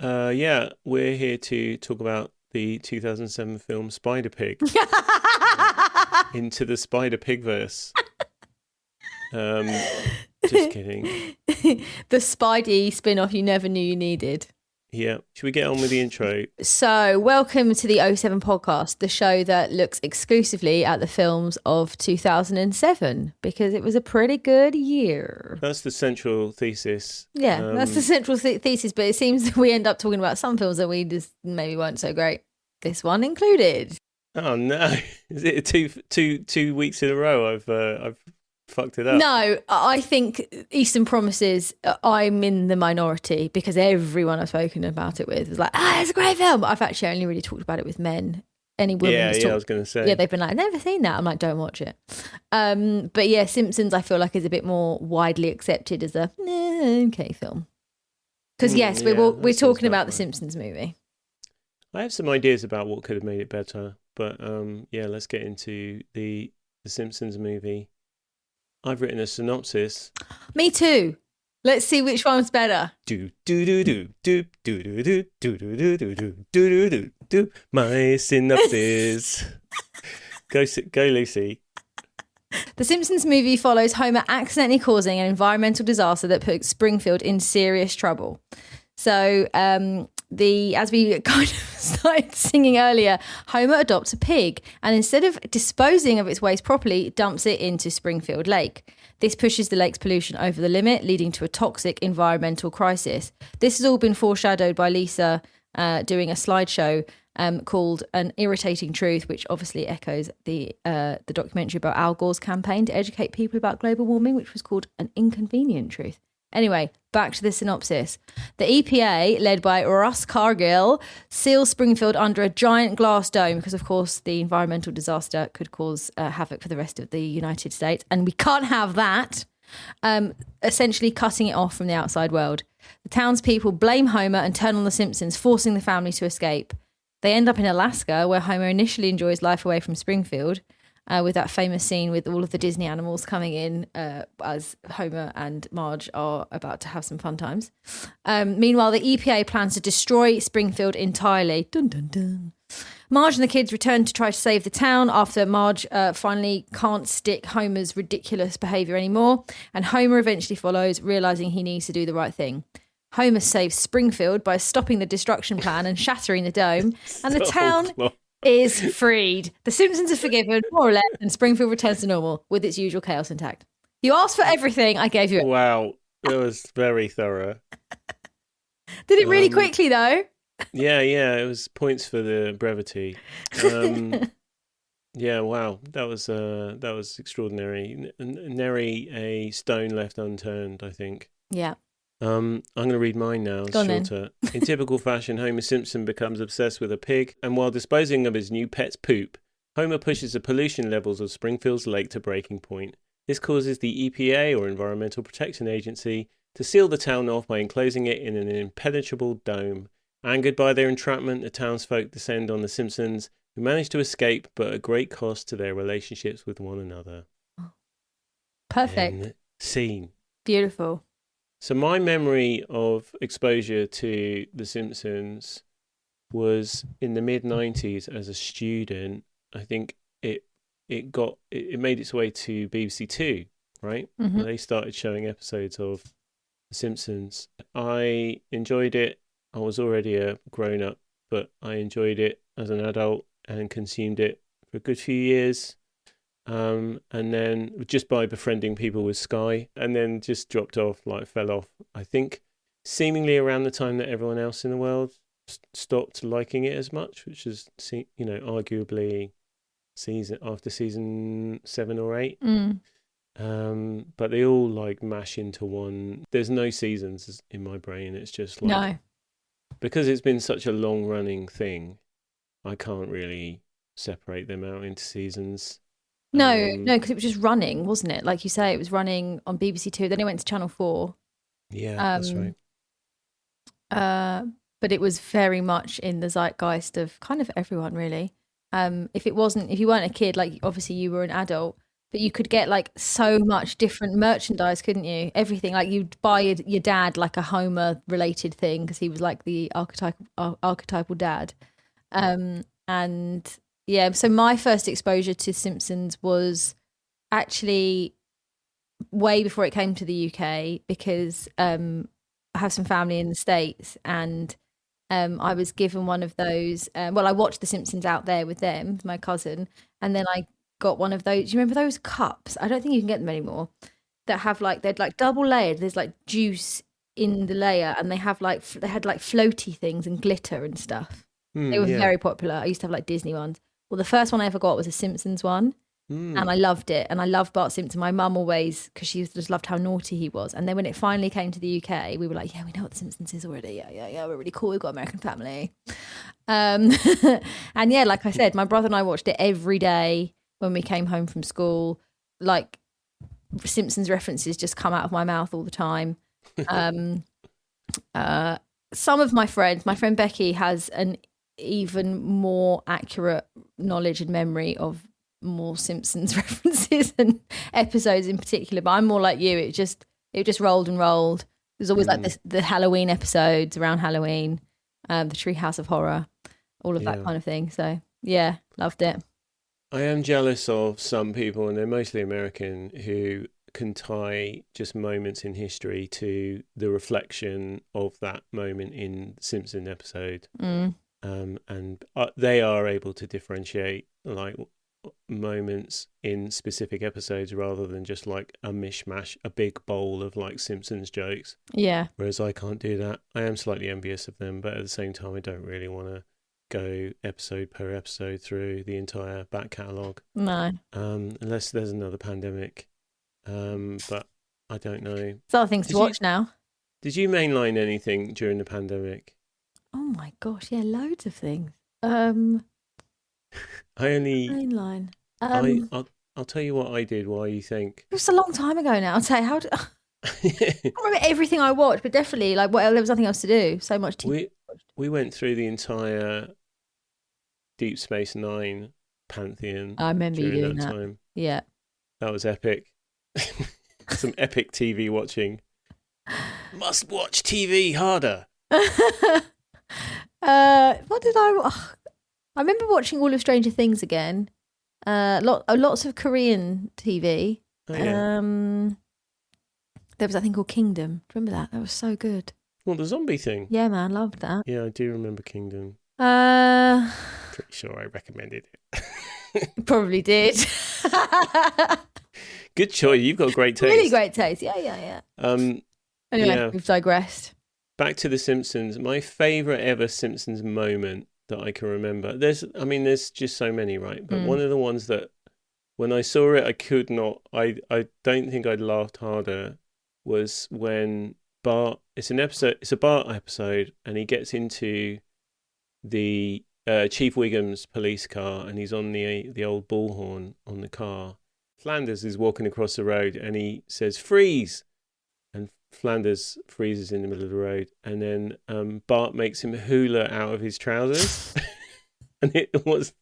Yeah, we're here to talk about the 2007 film Spider Pig. Into the Spider Pigverse. Just kidding. The Spidey spin-off you never knew you needed. Yeah. Should we get on with the intro? So, welcome to the '07 podcast, the show that looks exclusively at the films of 2007 because it was a pretty good year. That's the central thesis. Yeah, that's the central thesis, but it seems that we end up talking about some films that we just maybe weren't so great. This one included. Oh no! Is it two weeks in a row? I've fucked it up. No, I think Eastern Promises, I'm in the minority because everyone I've spoken about it with was like, it's a great film. I've actually only really talked about it with men. Any women? Yeah, I was going to say. Yeah, they've been like, I've never seen that. I'm like, don't watch it. But yeah, Simpsons, I feel like is a bit more widely accepted as a okay film. Because yes, we're talking about the Simpsons movie. I have some ideas about what could have made it better, but yeah, let's get into the Simpsons movie. I've written a synopsis. Me too. Let's see which one's better. Do do do do do do do do do do do do do do do do. My synopsis. Go Lucy. The Simpsons movie follows Homer accidentally causing an environmental disaster that puts Springfield in serious trouble. So, as we kind of started singing earlier, Homer adopts a pig and instead of disposing of its waste properly, dumps it into Springfield Lake. This pushes the lake's pollution over the limit, leading to a toxic environmental crisis. This has all been foreshadowed by Lisa doing a slideshow called An Irritating Truth, which obviously echoes the documentary about Al Gore's campaign to educate people about global warming, which was called An Inconvenient Truth. Anyway, back to the synopsis. The EPA, led by Russ Cargill, seals Springfield under a giant glass dome because, of course, the environmental disaster could cause havoc for the rest of the United States. And we can't have that, essentially cutting it off from the outside world. The townspeople blame Homer and turn on the Simpsons, forcing the family to escape. They end up in Alaska, where Homer initially enjoys life away from Springfield, with that famous scene with all of the Disney animals coming in as Homer and Marge are about to have some fun times. Meanwhile, the EPA plans to destroy Springfield entirely. Dun, dun, dun. Marge and the kids return to try to save the town after Marge finally can't stick Homer's ridiculous behaviour anymore, and Homer eventually follows, realising he needs to do the right thing. Homer saves Springfield by stopping the destruction plan and shattering the dome, and the town is freed. The Simpsons are forgiven, more or less, and Springfield returns to normal with its usual chaos intact. You asked for everything, I gave you it. Wow, it was very thorough. Did it really quickly, though? Yeah, it was points for the brevity. Yeah, wow, that was extraordinary. Nary a stone left unturned, I think. Yeah. I'm going to read mine now. It's shorter. In typical fashion, Homer Simpson becomes obsessed with a pig, and while disposing of his new pet's poop, Homer pushes the pollution levels of Springfield's lake to breaking point. This causes the EPA, or Environmental Protection Agency, to seal the town off by enclosing it in an impenetrable dome. Angered by their entrapment, the townsfolk descend on the Simpsons, who manage to escape, but at great cost to their relationships with one another. Perfect. End scene. Beautiful. So my memory of exposure to The Simpsons was in the mid-90s as a student. I think it made its way to BBC Two, right? Mm-hmm. They started showing episodes of The Simpsons. I enjoyed it. I was already a grown-up, but I enjoyed it as an adult and consumed it for a good few years. And then just by befriending people with Sky, and then just dropped off, fell off. I think seemingly around the time that everyone else in the world stopped liking it as much, which is, arguably after season 7 or 8. But they all mash into one. There's no seasons in my brain. It's just no, because it's been such a long running thing. I can't really separate them out into seasons. No, because it was just running, wasn't it? Like you say, it was running on BBC Two. Then it went to Channel 4. Yeah, that's right. But it was very much in the zeitgeist of kind of everyone, really. If you weren't a kid, obviously you were an adult, But you could get like so much different merchandise, couldn't you? Everything, like you'd buy your dad like a Homer related thing because he was like the archetypal dad. And yeah, so my first exposure to Simpsons was actually way before it came to the UK because I have some family in the States, and I was given one of those. Well, I watched The Simpsons out there with them, with my cousin, and then I got one of those. Do you remember those cups? I don't think you can get them anymore. That have like they're like double layered. There's like juice in the layer, and they have like they had like floaty things and glitter and stuff. They were Yeah. very popular. I used to have like Disney ones. Well, the first one I ever got was a Simpsons one. And I loved it. And I loved Bart Simpson. My mum always, because she just loved how naughty he was. And then when it finally came to the UK, we were like, yeah, we know what The Simpsons is already. Yeah, we're really cool. We've got American Family. Um, and yeah, like I said, my brother and I watched it every day when we came home from school. Like Simpsons references just come out of my mouth all the time. Some of my friend Becky has an even more accurate knowledge and memory of more Simpsons references and episodes in particular, but I'm more like you. It just rolled and rolled. There's always like the Halloween episodes around Halloween, the Treehouse of Horror, all of that kind of thing. So yeah, loved it. I am jealous of some people, and they're mostly American, who can tie just moments in history to the reflection of that moment in the Simpson episode. And they are able to differentiate like moments in specific episodes rather than just like a mishmash, a big bowl of like Simpsons jokes. Yeah. Whereas I can't do that. I am slightly envious of them, but at the same time, I don't really want to go episode per episode through the entire back catalogue. No. Unless there's another pandemic. But I don't know. There's other things to watch now. Did you mainline anything during the pandemic? Oh my gosh, yeah, loads of things. I only Mainline. I'll tell you what I did while you think. It was a long time ago now. I'll tell you I don't remember everything I watched, but definitely like there was nothing else to do. So much TV. We went through the entire Deep Space Nine pantheon. I remember you doing that. Time. Yeah. That was epic. Some epic TV watching. Must watch TV harder. What did I remember watching all of Stranger Things again. Lots of Korean TV. Oh, yeah. There was that thing called Kingdom. Do you remember that? That was so good. Well, the zombie thing. Yeah, man, loved that. Yeah, I do remember Kingdom. Pretty sure I recommended it. Probably did. Good choice. You've got great taste. Really great taste. Yeah. Anyway, we've digressed. Back to The Simpsons. My favourite ever Simpsons moment that I can remember. There's just so many, right? But one of the ones that when I saw it, I could not. I don't think I'd laughed harder. Was when Bart. It's a Bart episode, and he gets into the Chief Wiggum's police car, and he's on the old bullhorn on the car. Flanders is walking across the road, and he says, "Freeze!" And Flanders freezes in the middle of the road, and then Bart makes him hula out of his trousers. And it was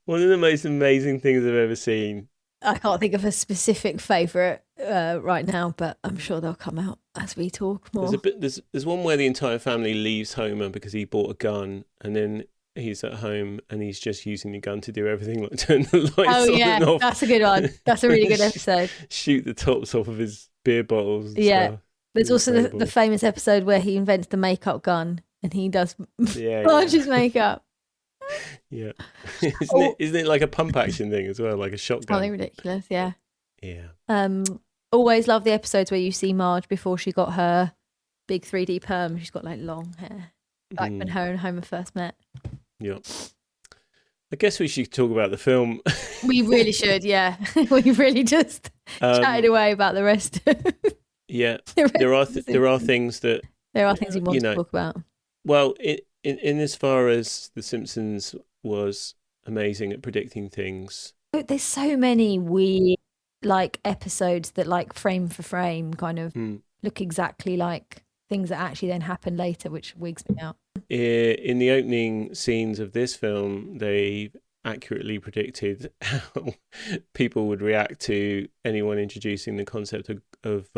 one of the most amazing things I've ever seen. I can't think of a specific favourite right now, but I'm sure they'll come out as we talk more. There's one where the entire family leaves Homer because he bought a gun, and then he's at home and he's just using the gun to do everything, like turn the lights on and off. That's a good one. That's a really good episode. Shoot the tops off of his beer bottles. And stuff. There's also the famous episode where he invents the makeup gun and he does his makeup. Yeah. Isn't it like a pump action thing as well, like a shotgun? Something ridiculous, yeah. Yeah. Always love the episodes where you see Marge before she got her big 3D perm. She's got like long hair. Like when her and Homer first met. Yeah. I guess we should talk about the film. We really should, yeah. We really just chatted away about the rest. Yeah. There are things that... There are things we want to talk about. Well, in as far as The Simpsons was amazing at predicting things. There's so many weird like episodes that like frame for frame kind of look exactly like things that actually then happen later, which wigs me out. In the opening scenes of this film, they accurately predicted how people would react to anyone introducing the concept of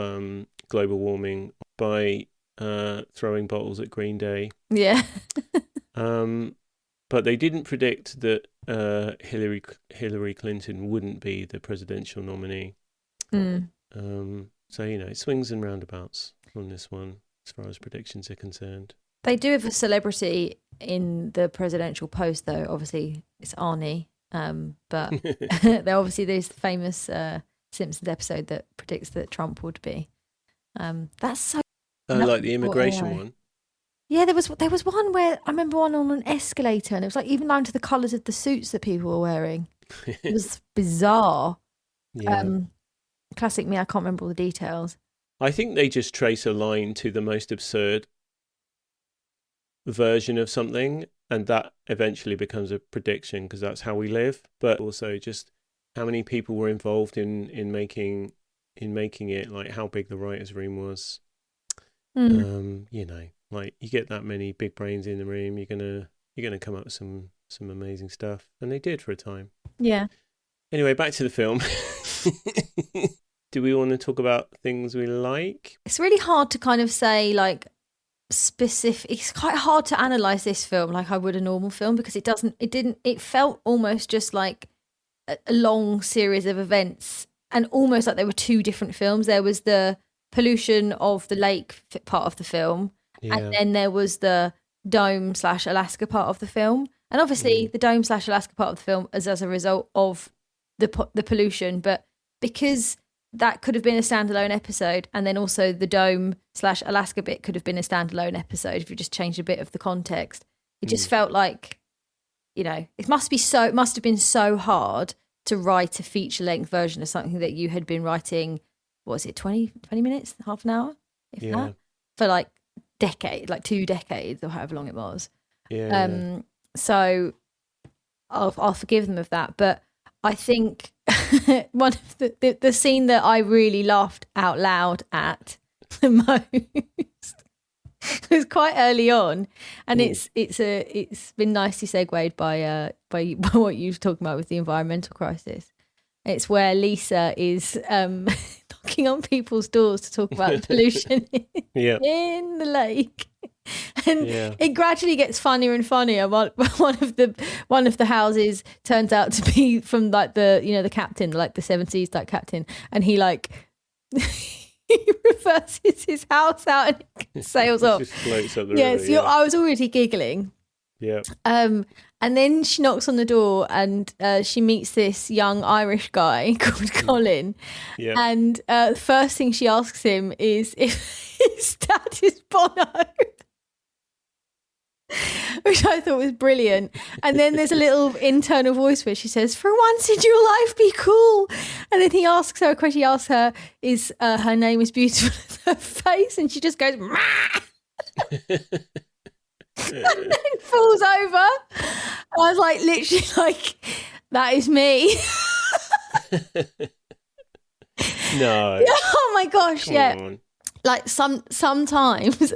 global warming by throwing bottles at Green Day. Yeah. But they didn't predict that Hillary Clinton wouldn't be the presidential nominee. So, it swings and roundabouts on this one as far as predictions are concerned. They do have a celebrity in the presidential post, though. Obviously, it's Arnie. But there's the famous Simpsons episode that predicts that Trump would be. That's so. Like the immigration one. Yeah, there was one where I remember one on an escalator, and it was like even down to the colours of the suits that people were wearing. It was bizarre. Yeah. Classic me. I can't remember all the details. I think they just trace a line to the most absurd version of something, and that eventually becomes a prediction because that's how we live. But also just how many people were involved in making it, like how big the writers' room was. Like you get that many big brains in the room, you're gonna come up with some amazing stuff, and they did for a time. Yeah. Anyway, back to the film. Do we want to talk about things we like? It's really hard to kind of say like specific. It's quite hard to analyze this film like I would a normal film because it felt almost just like a long series of events and almost like there were two different films. There was the pollution of the lake part of the film, and then there was the Dome/Alaska part of the film. And obviously the Dome/Alaska part of the film is as a result of the pollution, but because that could have been a standalone episode, and then also the Dome/Alaska bit could have been a standalone episode if you just changed a bit of the context. It just felt like, it must have been so hard to write a feature-length version of something that you had been writing, what was it, 20 minutes, half an hour, if that, for like like 2 decades or however long it was. So I'll forgive them of that, but I think one of the scene that I really laughed out loud at the most was quite early on, and it's been nicely segued by what you were talking about with the environmental crisis. It's where Lisa is knocking on people's doors to talk about the pollution in the lake. And it gradually gets funnier and funnier. One of the houses turns out to be from like the captain, like the 70s type captain, and he like he reverses his house out and sails off. Just floats up the river. I was already giggling. Yeah. And then she knocks on the door and she meets this young Irish guy called Colin. Yeah. And the first thing she asks him is if his dad is Bono. Which I thought was brilliant. And then there's a little internal voice where she says, "For once in your life, be cool." And then he asks her a question. He asks her, "Is her name is beautiful in her face?" And she just goes, "Mah!" And then falls over. I was like, literally, like, that is me. No. Oh my gosh, Come on. Like sometimes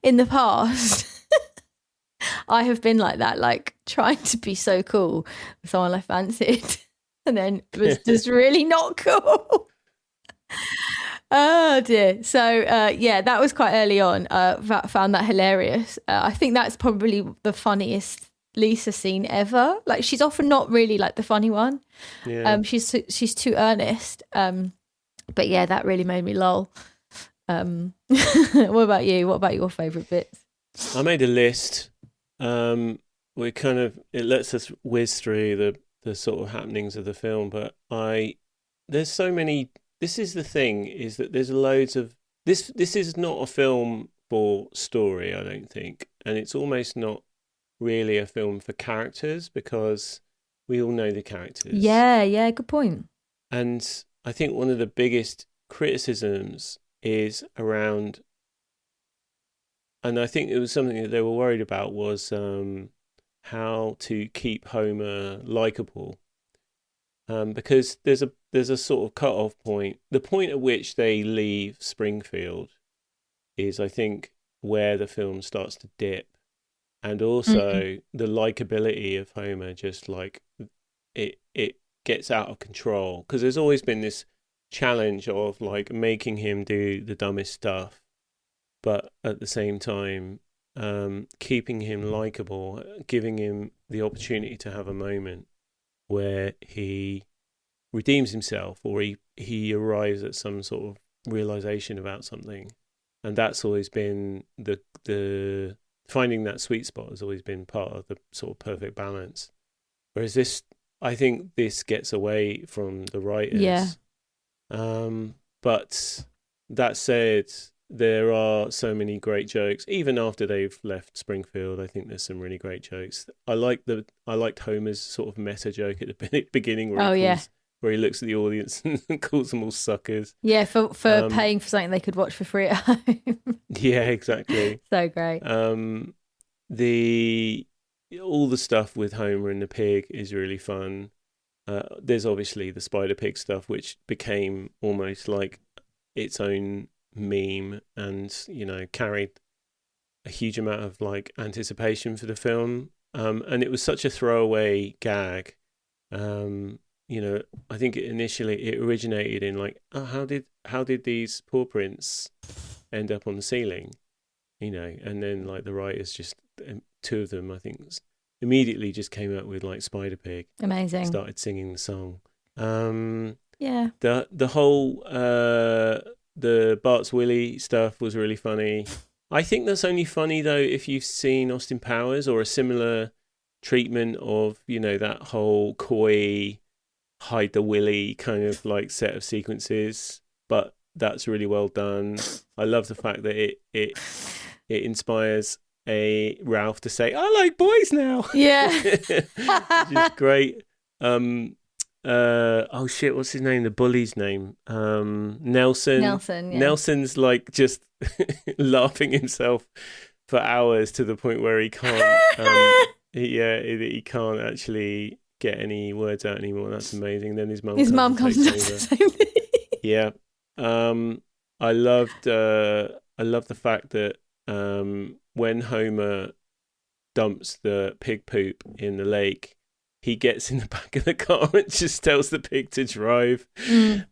in the past. I have been like that, like trying to be so cool with someone I fancied, and then it was just really not cool. Oh dear. So that was quite early on. Found that hilarious. I think that's probably the funniest Lisa scene ever. Like she's often not really like the funny one. Yeah. She's too earnest. But yeah, that really made me lol. What about you? What about your favourite bits? I made a list. It lets us whiz through the sort of happenings of the film, but there's so many. This is the thing, is that there's loads of this is not a film for story, I don't think, and it's almost not really a film for characters because we all know the characters. Yeah, good point. And I think one of the biggest criticisms is around, and I think it was something that they were worried about, was how to keep Homer likable. Because there's a sort of cut-off point. The point at which they leave Springfield is, I think, where the film starts to dip. and also the likability of Homer, just like it gets out of control, because there's always been this challenge of like making him do the dumbest stuff, but at the same time keeping him likable, giving him the opportunity to have a moment where he redeems himself, or he arrives at some sort of realization about something. And that's always been the finding that sweet spot has always been part of the sort of perfect balance. Whereas this, I think this gets away from the writers. Yeah. But that said, there are so many great jokes. Even after they've left Springfield, I think there's some really great jokes. I liked Homer's sort of meta joke at the beginning where he looks at the audience and calls them all suckers. Yeah, for paying for something they could watch for free at home. Yeah, exactly. So great. All the stuff with Homer and the pig is really fun. There's obviously the Spider Pig stuff, which became almost like its own meme, and carried a huge amount of like anticipation for the film. And it was such a throwaway gag. I think it originated in like, how did these paw prints end up on the ceiling? And then like the writers just, two of them I think immediately just came up with like Spider Pig. Amazing. Started singing the song. Yeah. The whole the Bart's Willie stuff was really funny. I think that's only funny though if you've seen Austin Powers, or a similar treatment of that whole coy hide the willy kind of like set of sequences. But that's really well done. I love the fact that it inspires a Ralph to say, "I like boys now." Yeah. Just great. Oh shit, what's his name? The bully's name? Nelson. Nelson, yeah. Nelson's like just laughing himself for hours to the point where he can't he can't actually get any words out anymore. That's amazing. Then his mum comes and does the same thing. Yeah. I loved the fact that when Homer dumps the pig poop in the lake, he gets in the back of the car and just tells the pig to drive.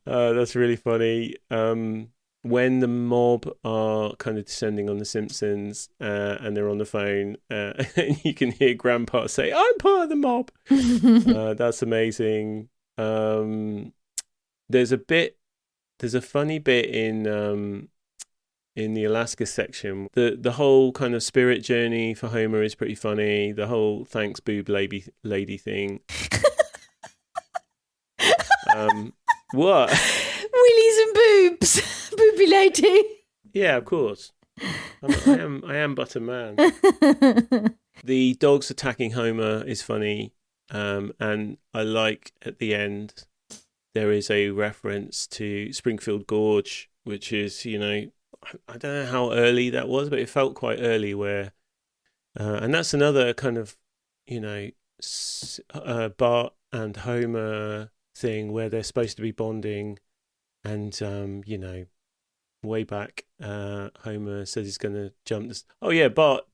That's really funny. When the mob are kind of descending on the Simpsons and they're on the phone, and you can hear Grandpa say, "I'm part of the mob." That's amazing. There's a funny bit in the Alaska section. The whole kind of spirit journey for Homer is pretty funny. The whole thanks boob lady thing. What? Willies and boobs. Booby lady. Yeah, of course. I am but a man. The dogs attacking Homer is funny. And I like at the end there is a reference to Springfield Gorge, which is, I don't know how early that was, but it felt quite early where, and that's another kind of, Bart and Homer thing where they're supposed to be bonding, and, way back, Homer says he's going to jump this. Oh yeah, Bart,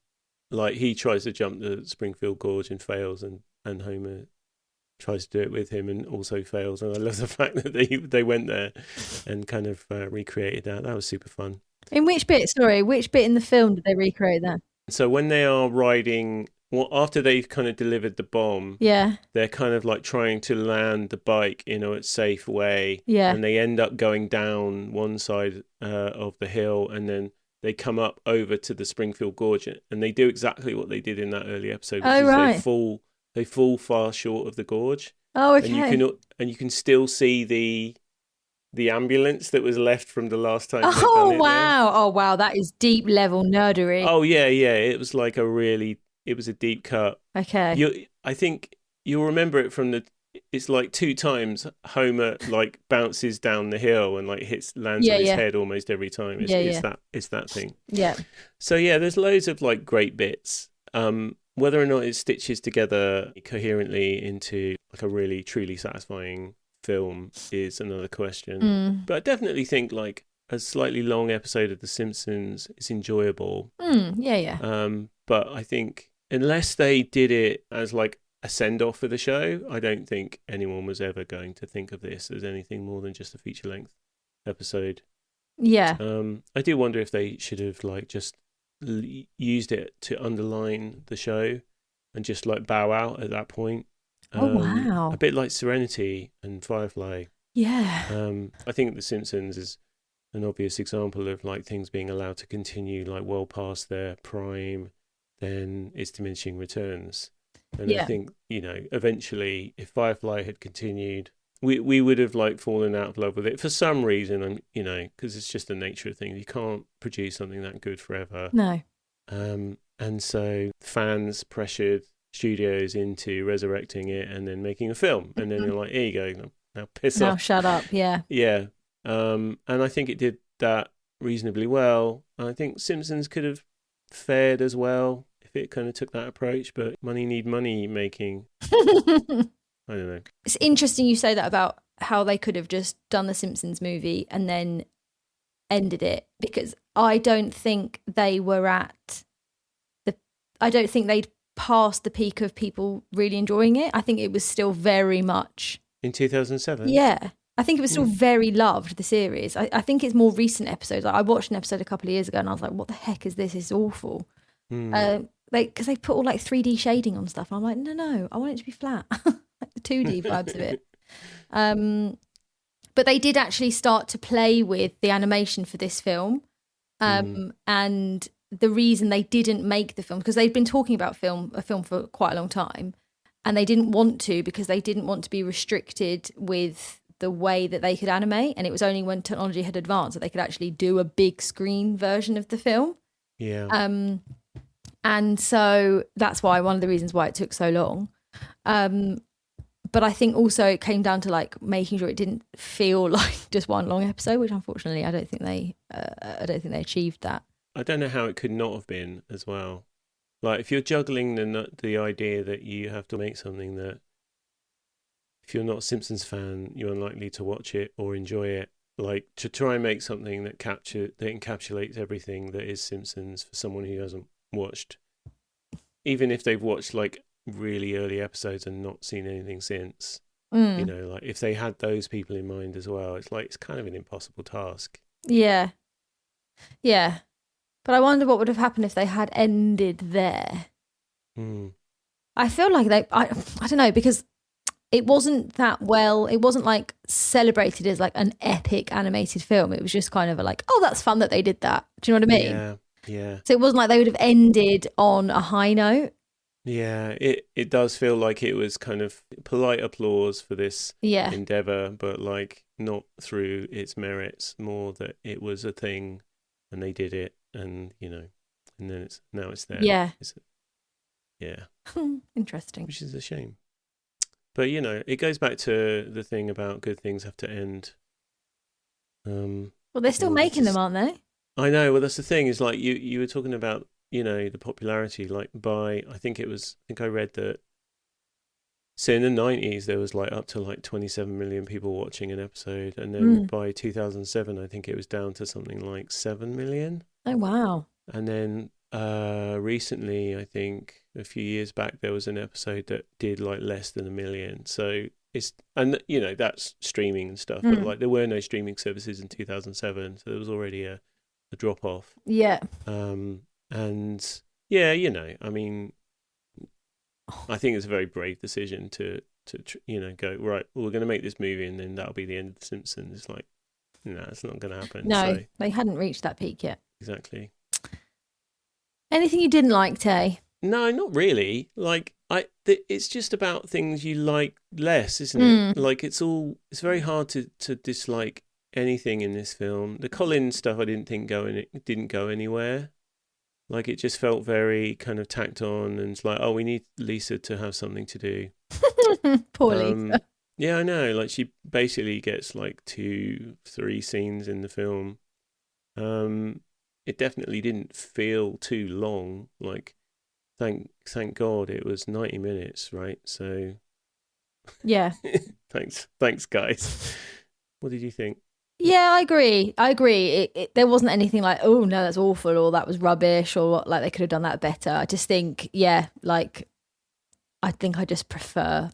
like he tries to jump the Springfield Gorge and fails, and Homer tries to do it with him and also fails. And I love the fact that they went there and kind of recreated that. That was super fun. In which bit? Sorry, which bit in the film did they recreate that? So when they are riding, well, after they've kind of delivered the bomb, yeah, they're kind of like trying to land the bike in a safe way. Yeah. And they end up going down one side of the hill, and then they come up over to the Springfield Gorge, and they do exactly what they did in that early episode, which is right. They fall far short of the gorge. Oh, okay. And you can still see the ambulance that was left from the last time. Oh wow! There. Oh wow! That is deep level nerdery. Oh yeah. It was like it was a deep cut. Okay. I think you'll remember it from it's like 2 times Homer like bounces down the hill and like lands on his head almost every time. It's that thing. Yeah. So yeah, there's loads of like great bits. Whether or not it stitches together coherently into like a really truly satisfying film is another question. But I definitely think like a slightly long episode of The Simpsons is enjoyable. Yeah. But I think unless they did it as like a send off for the show, I don't think anyone was ever going to think of this as anything more than just a feature length episode. Yeah. I do wonder if they should have like just used it to underline the show and just like bow out at that point. Oh, wow. A bit like Serenity and Firefly. Yeah. I think The Simpsons is an obvious example of like things being allowed to continue like well past their prime, then it's diminishing returns. And I Yeah. think, eventually if Firefly had continued, we would have like fallen out of love with it for some reason, and because it's just the nature of things. You can't produce something that good forever. No. And so fans pressured studios into resurrecting it and then making a film. And then they're like, here you go, now piss Now off. shut up. Yeah. Yeah. And I think it did that reasonably well. I think Simpsons could have fared as well if it kind of took that approach, but money need money making. I don't know. It's interesting you say that about how they could have just done the Simpsons movie and then ended it, because I don't think they were I don't think they'd passed the peak of people really enjoying it. I think it was still very much... In 2007? Yeah. I think it was still very loved, the series. I think it's more recent episodes. Like, I watched an episode a couple of years ago and I was like, what the heck is this? It's awful. Because they put all like 3D shading on stuff. And I'm like, no, I want it to be flat. Like the 2D vibes of it. But they did actually start to play with the animation for this film. And the reason they didn't make the film, because they'd been talking about a film for quite a long time, and they didn't want to, because they didn't want to be restricted with the way that they could animate. And it was only when technology had advanced that they could actually do a big screen version of the film. Yeah. And so that's why, one of the reasons why it took so long. But I think also it came down to like making sure it didn't feel like just one long episode, which unfortunately I don't think they achieved that. I don't know how it could not have been as well. Like if you're juggling the idea that you have to make something that, if you're not a Simpsons fan, you're unlikely to watch it or enjoy it. Like to try and make something that encapsulates everything that is Simpsons for someone who hasn't watched, even if they've watched like really early episodes and not seen anything since. Like if they had those people in mind as well, it's kind of an impossible task. Yeah. But I wonder what would have happened if they had ended there. I feel like I don't know, because it wasn't like celebrated as like an epic animated film. It was just kind of like, oh, that's fun that they did that. Do you know what I mean? Yeah. So it wasn't like they would have ended on a high note. Yeah, it does feel like it was kind of polite applause for this endeavor, but like not through its merits, more that it was a thing and they did it, and and then it's there. Yeah. Yeah. Interesting. Which is a shame. But it goes back to the thing about good things have to end. Well, they're still making them, aren't they? I know. Well, that's the thing. Is like you were talking about, the popularity. Like I think I read that. So in the 90s, there was like up to like 27 million people watching an episode, and then by 2007, I think it was down to something like 7 million. Oh wow! And then recently, I think a few years back, there was an episode that did like less than 1 million. So that's streaming and stuff, but like there were no streaming services in 2007, so there was already a drop off. Yeah. And yeah, I mean, I think it's a very brave decision to go, right, well, we're going to make this movie and then that'll be the end of The Simpsons. It's like, no, it's not going to happen. No, they hadn't reached that peak yet. Exactly. Anything you didn't like, Tay? No, not really. Like it's just about things you like less, isn't it? Like it's very hard to dislike anything in this film. The Colin stuff I didn't think didn't go anywhere. Like it just felt very kind of tacked on, and it's like, oh, we need Lisa to have something to do. Poor Lisa. Yeah, I know. Like she basically gets like 2-3 scenes in the film. It definitely didn't feel too long. Like thank God it was 90 minutes, right? So yeah. thanks guys. What did you think? Yeah, I agree. There wasn't anything like, oh no, that's awful, or that was rubbish, or like they could have done that better. I just think, yeah, like I think I just prefer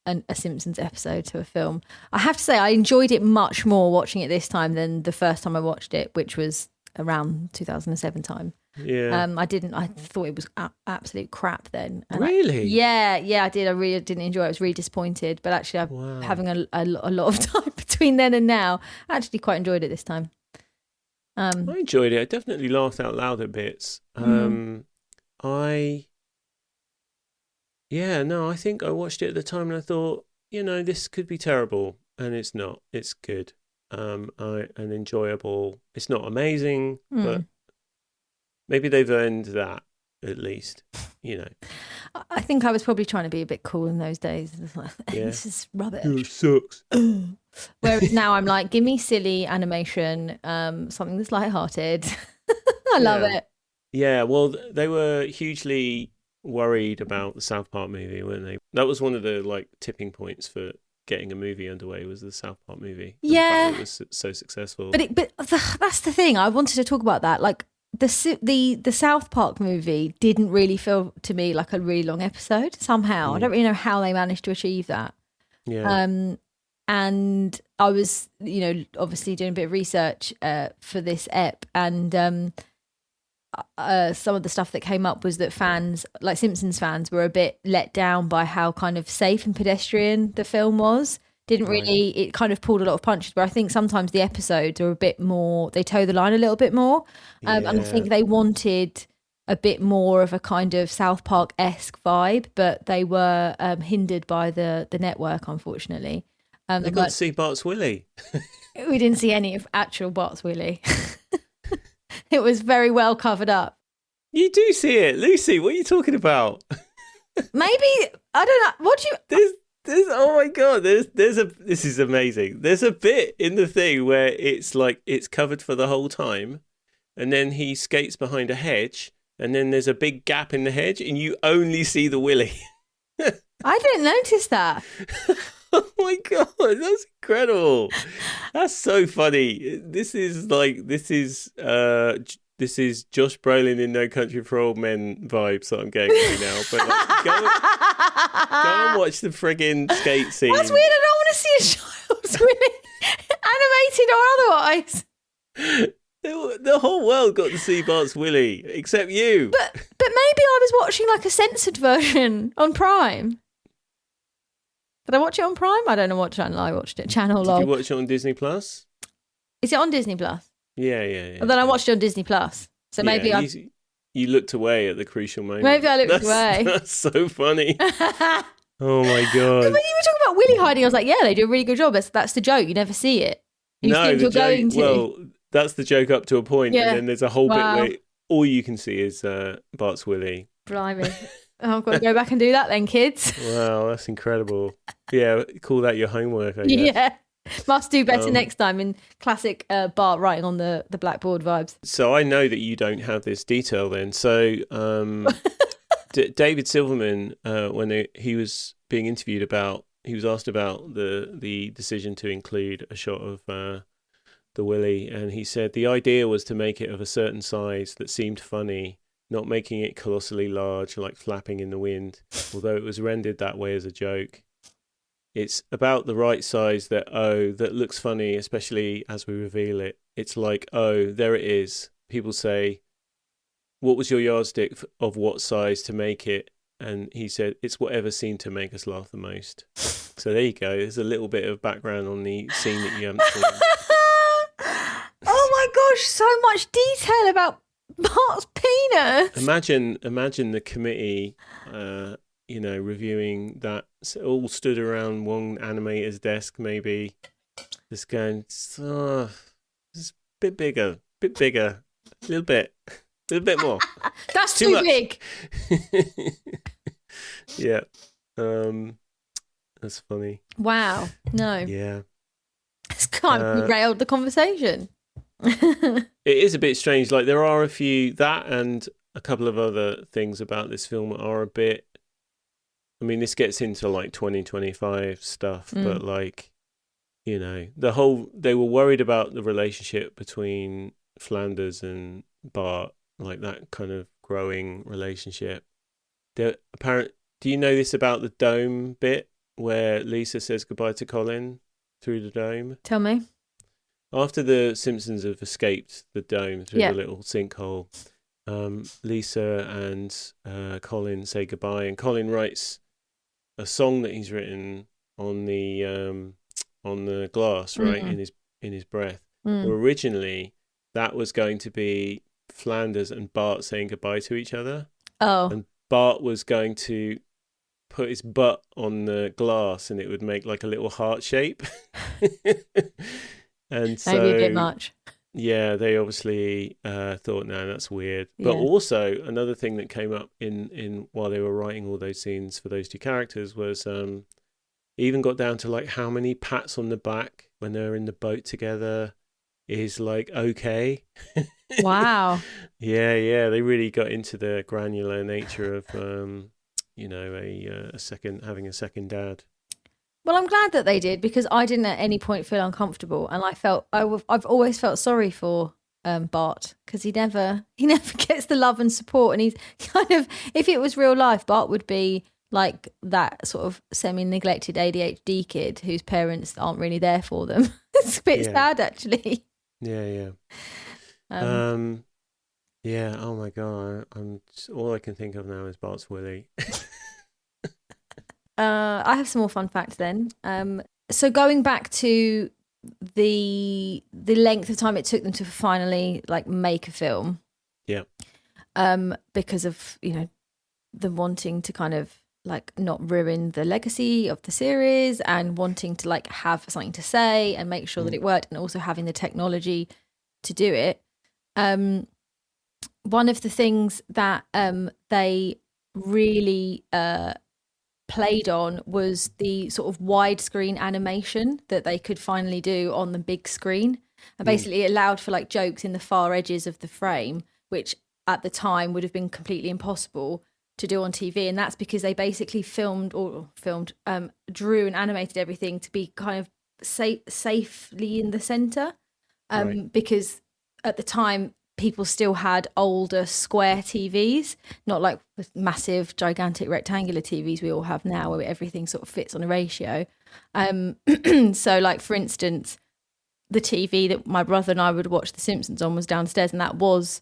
a Simpsons episode to a film. I have to say, I enjoyed it much more watching it this time than the first time I watched it, which was around 2007 time. Yeah. I thought it was absolute crap then. And Really? yeah, I did. I really didn't enjoy it. I was really disappointed. But actually, I'm having a lot of time between then and now. I actually quite enjoyed it this time. I enjoyed it. I definitely laughed out loud at bits. I think I watched it at the time and I thought, this could be terrible, and it's not. It's good. And enjoyable. It's not amazing, but maybe they've earned that at least. I think I was probably trying to be a bit cool in those days. Yeah. This is rubbish. It sucks. Whereas now I'm like, give me silly animation, something that's lighthearted. I love it. Yeah, well, they were hugely worried about the South Park movie, weren't they? That was one of the like tipping points for getting a movie underway, was the South Park movie. Yeah, it was so successful. But that's the thing. I wanted to talk about that. Like the South Park movie didn't really feel to me like a really long episode. Somehow, I don't really know how they managed to achieve that. Yeah. And I was, obviously doing a bit of research for this ep, and some of the stuff that came up was that fans, like Simpsons fans, were a bit let down by how kind of safe and pedestrian the film was. Didn't really, it kind of pulled a lot of punches, but I think sometimes the episodes are a bit more, they toe the line a little bit more. And I think they wanted a bit more of a kind of South Park-esque vibe, but they were hindered by the network, unfortunately. They got to see Bart's Willie. We didn't see any of actual Bart's Willie. It was very well covered up. You do see it, Lucy. What are you talking about? Maybe, I don't know. What do you? There's oh my god. This is amazing. There's a bit in the thing where it's like it's covered for the whole time, and then he skates behind a hedge, and then there's a big gap in the hedge, and you only see the Willie. I didn't notice that. Oh my god, that's incredible. That's so funny. This is Josh Brolin in No Country for Old Men vibes that I'm getting right now. But like, go and watch the friggin' skate scene. That's weird. I don't want to see a child's Willie, animated or otherwise. The whole world got to see Bart's Willie, except you. But maybe I was watching like a censored version on Prime. Did I watch it on Prime? I don't know what channel I watched it. Did you watch it on Disney Plus? Is it on Disney Plus? Yeah. And then I watched it on Disney Plus. So maybe you looked away at the crucial moment. Maybe I looked away. That's so funny. Oh my god! When you were talking about Willie hiding, I was like, yeah, they do a really good job. That's the joke. You never see it. You think you're going to. Well, that's the joke up to a point, and then there's a whole bit where all you can see is Bart's Willie. Blimey. Oh, I've got to go back and do that then, kids. Wow, that's incredible. Yeah, call that your homework, I guess. Yeah. Must do better next time, in classic Bart writing on the blackboard vibes. So I know that you don't have this detail then. So David Silverman, when he was being interviewed he was asked about the decision to include a shot of the Willie, and he said the idea was to make it of a certain size that seemed funny, not making it colossally large, like flapping in the wind, although it was rendered that way as a joke. It's about the right size that looks funny, especially as we reveal it. It's like, oh, there it is. People say, what was your yardstick of what size to make it? And he said, it's whatever seemed to make us laugh the most. So there you go. There's a little bit of background on the scene that you haven't seen. Oh my gosh, so much detail about Bart's penis. Imagine the committee, reviewing that, all stood around one animator's desk, maybe, just going, just a bit bigger, a little bit more. That's too big. Yeah, that's funny. Wow. No. Yeah. It's kind of derailed the conversation. It is a bit strange. Like, there are a few, that and a couple of other things about this film are a bit, I mean, this gets into like 2025 stuff, but like they were worried about the relationship between Flanders and Bart, like that kind of growing relationship. Do you know this about the dome bit where Lisa says goodbye to Colin through the dome? Tell me. After the Simpsons have escaped the dome through the little sinkhole, Lisa and Colin say goodbye, and Colin writes a song that he's written on the glass, right, in his breath. Well, originally, that was going to be Flanders and Bart saying goodbye to each other. Oh. And Bart was going to put his butt on the glass, and it would make like a little heart shape. And so, maybe a bit much. Yeah, they obviously thought, no, that's weird. But also, another thing that came up in while they were writing all those scenes for those two characters was even got down to like how many pats on the back when they're in the boat together is like okay. Wow. Yeah, they really got into the granular nature of having a second dad. Well, I'm glad that they did, because I didn't at any point feel uncomfortable, and I've always felt sorry for Bart, because he never gets the love and support, and he's kind of, if it was real life, Bart would be like that sort of semi-neglected ADHD kid whose parents aren't really there for them. It's a bit sad, actually. Yeah. Yeah. Oh my god, all I can think of now is Bart's Willy. I have some more fun facts then. So going back to the length of time it took them to finally like make a film. Yeah. Because of, them wanting to kind of like not ruin the legacy of the series, and wanting to like have something to say and make sure that it worked, and also having the technology to do it. One of the things that they really played on was the sort of widescreen animation that they could finally do on the big screen, and basically it allowed for like jokes in the far edges of the frame, which at the time would have been completely impossible to do on TV. And that's because they basically drew and animated everything to be kind of safely in the center, because at the time people still had older square TVs, not like the massive, gigantic rectangular TVs we all have now, where everything sort of fits on a ratio. So, like, for instance, the TV that my brother and I would watch The Simpsons on was downstairs, and that was,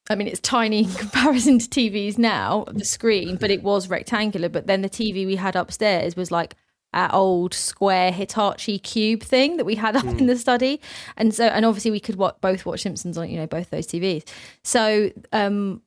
I mean, it's tiny in comparison to TVs now, the screen, but it was rectangular. But then the TV we had upstairs was like our old square Hitachi cube thing that we had up in the study, and obviously we could both watch Simpsons on both those TVs. So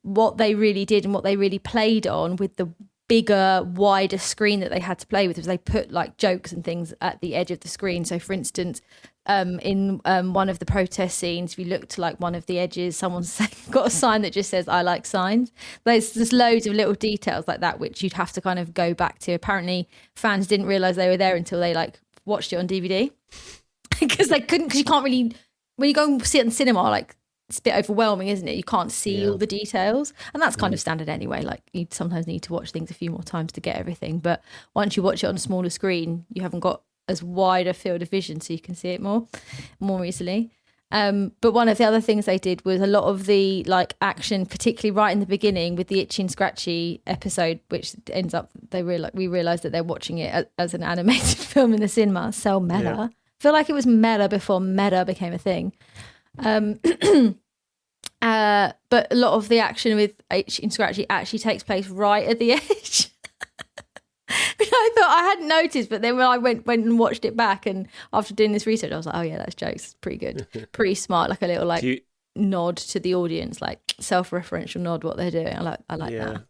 what they really did, and what they really played on with the bigger, wider screen that they had to play with, was they put like jokes and things at the edge of the screen. So for instance, in one of the protest scenes, if you look to like one of the edges, someone's got a sign that just says "I like signs." There's loads of little details like that which you'd have to kind of go back to. Apparently fans didn't realize they were there until they like watched it on DVD, because you can't really, when you go and see it in cinema, like, it's a bit overwhelming, isn't it? You can't see all the details, and that's kind of standard anyway. Like, you sometimes need to watch things a few more times to get everything, but once you watch it on a smaller screen, you haven't got as wide a field of vision, so you can see it more easily. But one of the other things they did was a lot of the like action, particularly right in the beginning with the Itchy and Scratchy episode, which ends up we realised that they're watching it as an animated film in the cinema. So meta. Yeah. I feel like it was meta before meta became a thing. But a lot of the action with Itchy and Scratchy actually takes place right at the edge. I thought I hadn't noticed, but then when I went and watched it back, and after doing this research, I was like, oh yeah, that's jokes. It's pretty good. Pretty smart, like a little like nod to the audience, like self-referential nod what they're doing. I like that.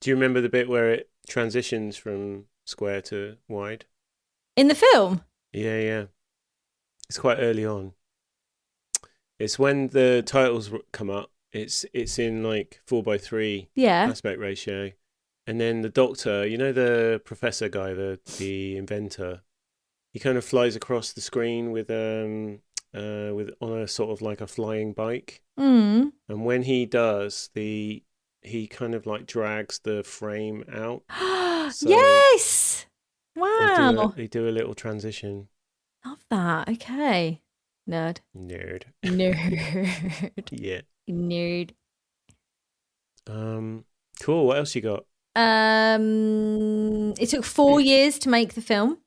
Do you remember the bit where it transitions from square to wide? In the film? Yeah. It's quite early on. It's when the titles come up. It's in like 4:3 aspect ratio. And then the doctor, the professor guy, the inventor, he kind of flies across the screen with on a sort of like a flying bike. And when he does, he kind of like drags the frame out. So yes! Wow. they do a little transition. Love that. Okay. Nerd. Nerd. Nerd. Yeah. Nerd. Cool. What else you got? It took 4 years to make the film.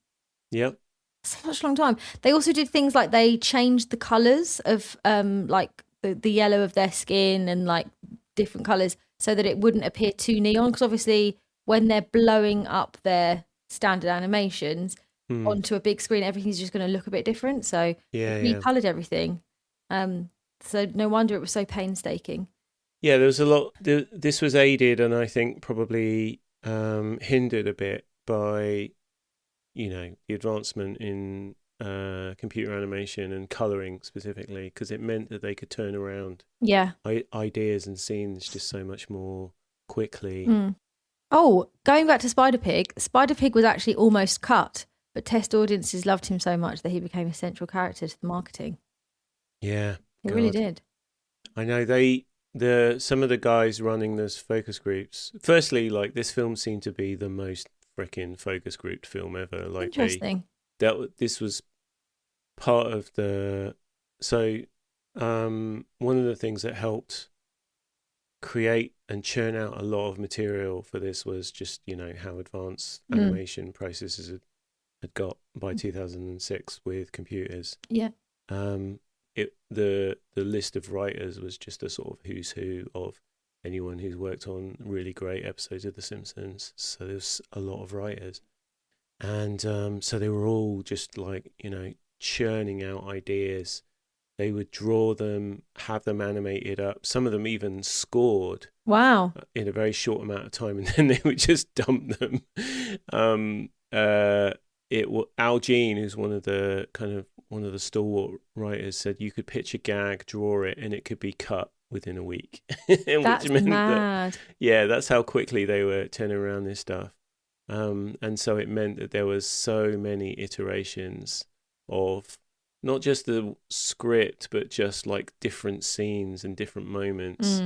Yep. Such a long time. They also did things like they changed the colours of like the yellow of their skin and like different colours so that it wouldn't appear too neon. Because obviously when they're blowing up their standard animations onto a big screen, everything's just going to look a bit different. So Yeah, they yeah. recoloured everything. So no wonder it was so painstaking. Yeah, there was a lot. This was aided and I think probably hindered a bit by, the advancement in computer animation and colouring specifically, because it meant that they could turn around Yeah. ideas and scenes just so much more quickly. Mm. Oh, going back to Spider Pig was actually almost cut, but test audiences loved him so much that he became a central character to the marketing. Yeah, It really did. I know some of the guys running those focus groups. Firstly, like this film seemed to be the most freaking focus grouped film ever. Like Interesting. This was part of the. So, one of the things that helped create and churn out a lot of material for this was just how advanced animation processes had got by 2006 with computers. Yeah. The list of writers was just a sort of who's who of anyone who's worked on really great episodes of The Simpsons. So there's a lot of writers, and so they were all just like churning out ideas. They would draw them, have them animated up. Some of them even scored. Wow. In a very short amount of time, and then they would just dump them. Al Jean, who's one of the stalwart writers, said you could pitch a gag, draw it, and it could be cut within a week. That's mad. That's how quickly they were turning around this stuff. And so it meant that there was so many iterations of not just the script, but just like different scenes and different moments.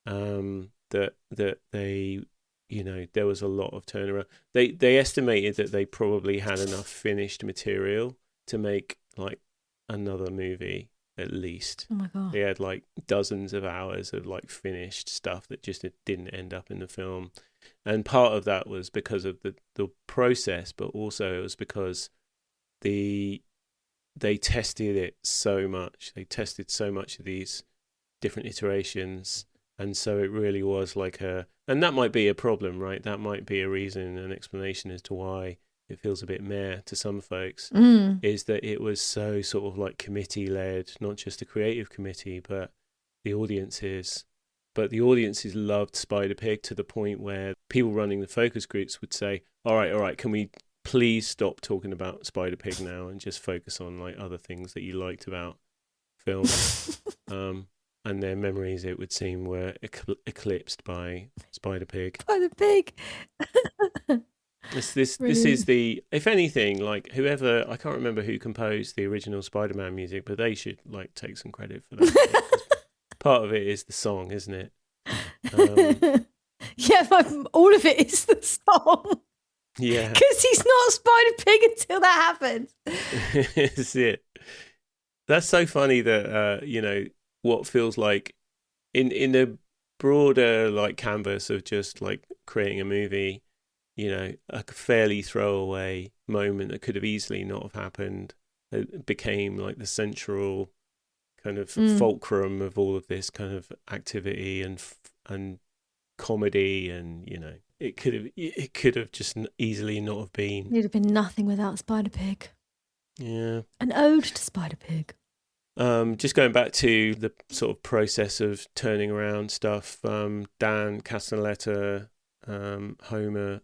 That they, there was a lot of turnaround. They estimated that they probably had enough finished material to make like another movie at least. Oh my god! They had like dozens of hours of like finished stuff that just didn't end up in the film, and part of that was because of the process, but also it was because they tested it so much. They tested so much of these different iterations. And so it really was like and that might be a problem, right? That might be a reason, an explanation as to why it feels a bit meh to some folks, is that it was so sort of like committee led, not just a creative committee, but the audiences. But the audiences loved Spider Pig to the point where people running the focus groups would say, all right, can we please stop talking about Spider Pig now and just focus on like other things that you liked about film? And their memories, it would seem, were eclipsed by Spider Pig. Spider Pig. This is the, if anything, like whoever, I can't remember who composed the original Spider-Man music, but they should like take some credit for that. Part of it is the song, isn't it? Yeah, all of it is the song. Yeah, because he's not Spider Pig until that happens. That's it. That's so funny that what feels like in the broader like canvas of just like creating a movie, a fairly throwaway moment that could have easily not have happened, it became like the central kind of fulcrum of all of this kind of activity and comedy, and it could have just easily not have been. It'd have been nothing without Spider Pig. Yeah, an ode to Spider Pig. Just going back to the sort of process of turning around stuff, Dan Castellaneta, Homer,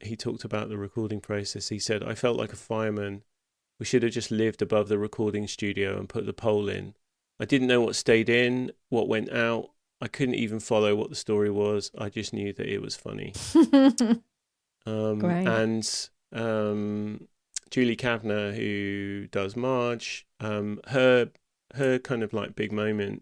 he talked about the recording process. He said, I felt like a fireman. We should have just lived above the recording studio and put the pole in. I didn't know what stayed in, what went out. I couldn't even follow what the story was. I just knew that it was funny. Great. And Julie Kavner, who does Marge, her kind of like big moment